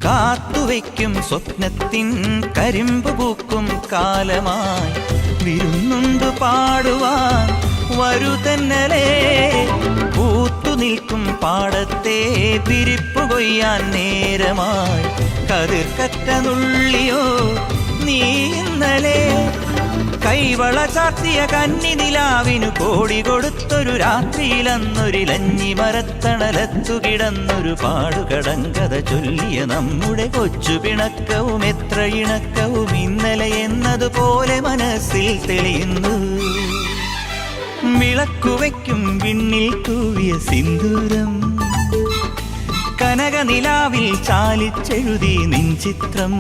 കാത്തുവയ്ക്കും സ്വപ്നത്തിൻ കരിമ്പ് പൂക്കും കാലമായി വിരുന്നുണ്ട് പാടുവാൻ വരുതന്നലേ. പൂത്തു നിൽക്കും പാടത്തെ വിരിപ്പു കൊയ്യാൻ നേരമായി കതിർക്കറ്റ നുള്ളിയോ നീ ഇന്നലെ. കൈവള ചാർത്തിയ കന്നി നിലാവിനു കോടി കൊടുത്തൊരു രാത്രിയിലന്നൊരിലഞ്ഞി മരത്തണലത്തു കിടന്നൊരു പാടുകടങ്കഥ ചൊല്ലിയ നമ്മുടെ കൊച്ചു പിണക്കവും എത്ര ഇണക്കവും ഇന്നലെ എന്നതുപോലെ മനസ്സിൽ തെളിയുന്നു. വിളക്കുവയ്ക്കും വിണ്ണിൽ തൂവിയ സിന്ദൂരം കനകനിലാവിൽ ചാലിച്ചെഴുതി നിൻ ചിത്രം.